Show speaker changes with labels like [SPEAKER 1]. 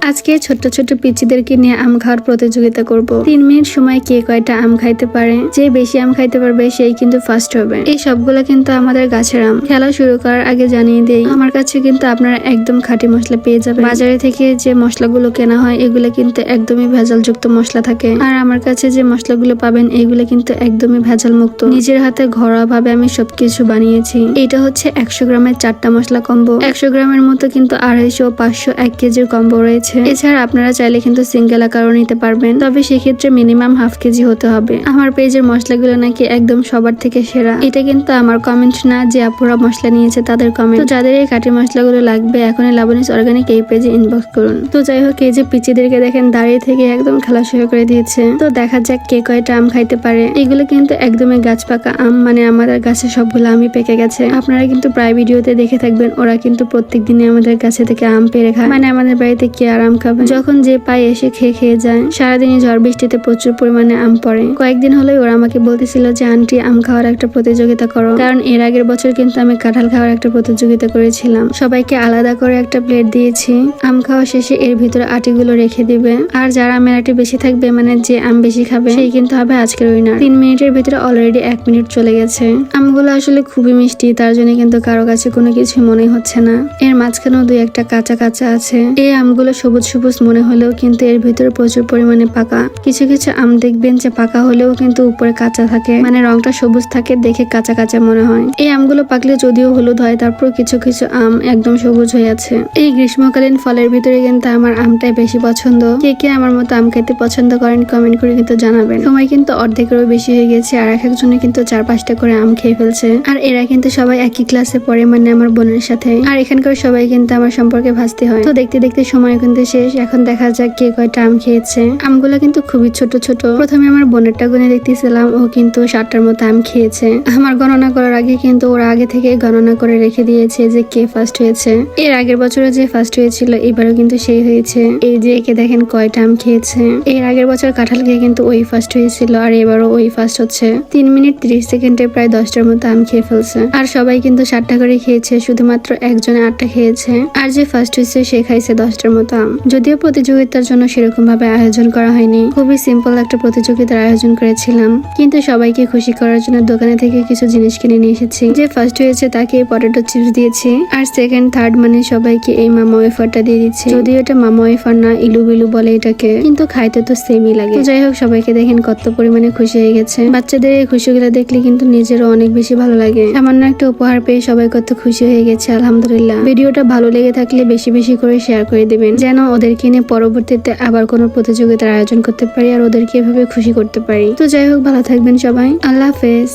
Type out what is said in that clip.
[SPEAKER 1] আজকে ছোট্ট ছোট্ট পিচ্চিদেরকে নিয়ে আম খাওয়ার প্রতিযোগিতা করব। 3 মিনিট সময় কে কয়টা আম খাইতে পারে, যে বেশি আম খাইতে পারবে সেই কিন্তু ফার্স্ট হবে। এই সবগুলো কিন্তু আমাদের গাছের আম। খেলা শুরু করার আগে জানিয়ে দেই, আমার কাছে কিন্তু আপনারা একদম খাঁটি মশলা পেয়ে যাবেন। বাজারে থেকে যে মশলাগুলো কেনা হয় এগুলো কিন্তু একদমই ভেজাল যুক্ত মশলা থাকে, আর আমার কাছে যে মশলাগুলো পাবেন এগুলো কিন্তু একদমই ভেজাল মুক্ত। নিজের হাতে ঘরোয়া ভাবে আমি সবকিছু বানিয়েছি। এটা হচ্ছে 100 গ্রামের 4টা মশলা কম্বো। 100 গ্রামের মতো কিন্তু 250, 500, 1 কেজির কম্বো রয়েছে। এছাড়া আপনারা চাইলে কিন্তু সিঙ্গেল আকারও নিতে পারবেন, তবে সেক্ষেত্রে মিনিমাম হাফ কেজি হতে হবে। আমার পেজের মশলাগুলো নাকি একদম সবার থেকে সেরা। এটা কিন্তু আমার কমেন্ট না, যে আপুরা মশলা নিয়েছে তাদের কমেন্ট। তো যাদের এই কাঠি মশলাগুলো লাগবে এখনই লাবণীস অর্গানিক এই পেজে ইনবক্স করুন। তো যাই হোক, এই যে পিচ্চিদেরকে দেখেন দাঁড়িয়ে থেকে একদম খেলা শুরু করে দিয়েছে। তো দেখা যাক কে কয়টা আম খাইতে পারে। এগুলো কিন্তু একদমই গাছ পাকা আম, মানে আমাদের গাছে সবগুলো আমই পেকে গেছে। আপনারা কিন্তু প্রায় ভিডিওতে দেখে থাকবেন ওরা কিন্তু প্রত্যেক দিনে আমাদের গাছে থেকে আম পেড়ে খায়, মানে আমাদের বাড়িতে কে আর আম খাবে, যখন যে পায় এসে খেয়ে যায়। সারাদিনই ঝড় বৃষ্টিতে প্রচুর পরিমাণে আম পড়ে। কয়েকদিন হলেই ওরা আমাকে বলতেছিল যে আন্টি আম খাওয়ার একটা প্রতিযোগিতা করো, কারণ এর আগের বছর কিন্তু আমি কাঁঠাল খাওয়ার একটা প্রতিযোগিতা করেছিলাম। সবাইকে আলাদা করে একটা প্লেট দিয়েছি। আম খাওয়া শেষে এর ভিতরে আটিগুলো রেখে দিবে, আর যারা আমের আটি বেশি থাকবে, মানে যে আম বেশি খাবে সেই কিন্তু হবে আজকের উইনার। 3 মিনিটের ভিতরে অলরেডি 1 মিনিট চলে গেছে। আমগুলো আসলে খুবই মিষ্টি, তার জন্য কিন্তু কারো কাছে কোনো কিছু মনে হচ্ছে না। এর মাঝখানেও 2-1টা কাঁচা কাঁচা আছে। এই আমগুলো সবুজ সবুজ মনে হলেও কিন্তু এর ভিতরে প্রচুর পরিমাণে পাকা। কিছু কিছু আম দেখবেন যে পাকা হলেও কিন্তু উপরে কাঁচা থাকে, মানে রংটা সবুজ থাকে, দেখে কাঁচা কাঁচা মনে হয়। এই আমগুলো পাকলে যদিও হলুদ হয়, তারপর কিছু কিছু আম একদম সবুজ হয়ে আছে। এই গ্রীষ্মকালীন ফলের ভিতরে কিন্তু আমার আমটাই বেশি পছন্দ। কে কে আমার মতো আম খেতে পছন্দ করেন কমেন্ট করে কিন্তু জানাবেন। সময় কিন্তু অর্ধেকেরও বেশি হয়ে গেছে, আর এক একজনে কিন্তু 4-5টা করে আম খেয়ে ফেলছে। আর এরা কিন্তু সবাই একই ক্লাসে পড়ে, মানে আমার বোনের সাথে। আর এখানকার সবাই কিন্তু আমার সম্পর্কে ভাসতে হয়। তো দেখতে দেখতে সময় কিন্তু শেষ। এখন দেখা যাক কে কয়টা আম খেয়েছে। আমগুলো কিন্তু খুবই ছোট ছোট। প্রথমে আমার বোনেরটা গুনে দেখতেছিলাম, ও কিন্তু 7টার মতো আম খেয়েছে। আমার গণনা করার আগে কিন্তু ওরা আগে থেকে গণনা করে রেখে দিয়েছে যে কে ফার্স্ট হয়েছে। এর আগের বছরে যে ফার্স্ট হয়েছিল এবারও কিন্তু সেই হয়েছে। এই যে একে দেখেন কয়টা আম খেয়েছে। এর আগের বছর কাঁঠাল খেয়ে কিন্তু ওই ফার্স্ট হয়েছিল, আর এবারও ওই ফার্স্ট হচ্ছে। 3 মিনিট 30 সেকেন্ডে প্রায় 10টার মতো আম খেয়ে ফেলছে। আর সবাই কিন্তু 7টা করে খেয়েছে, শুধুমাত্র একজনে 8টা খেয়েছে। আর যে ফার্স্ট হয়েছে সে খাইছে 10টার মতো আম। যদিও প্রতিযোগিতার জন্য সেরকম ভাবে আয়োজন করা হয়নি, খুবই সিম্পল একটা প্রতিযোগিতার আয়োজন করেছিলাম, কিন্তু সবাইকে খুশি করার জন্য দোকানে থেকে কিছু জিনিস কিনে নিয়ে এসেছি। যে ফার্স্ট হয়েছে তাকে পটেটো চিপস দিয়েছি, আর সেকেন্ড থার্ড মানে সবাইকে এই মামা ওয়েফারটা দিয়ে দিচ্ছি। যদিও এটা মামা ওয়েফার না, ইলু বিলু বলে এটাকে, কিন্তু খাইতে তো সেমই লাগে। যাই হোক, সবাইকে দেখেন কত পরিমাণে খুশি হয়ে গেছে। বাচ্চাদের এই খুশিগুলো দেখলে কিন্তু নিজেরও অনেক বেশি ভালো লাগে। সামান্য একটা উপহার পেয়ে সবাই কত খুশি হয়ে গেছে, আলহামদুলিল্লাহ। ভিডিওটা ভালো লেগে থাকলে বেশি বেশি করে শেয়ার করে দিবেন, যেন ওদেরকে নিয়ে পরবর্তীতে আবার কোনো প্রতিযোগিতার আয়োজন করতে পারি আর ওদেরকে এভাবে খুশি করতে পারি। তো যাই হোক, ভালো থাকবেন সবাই, আল্লাহ হাফেজ।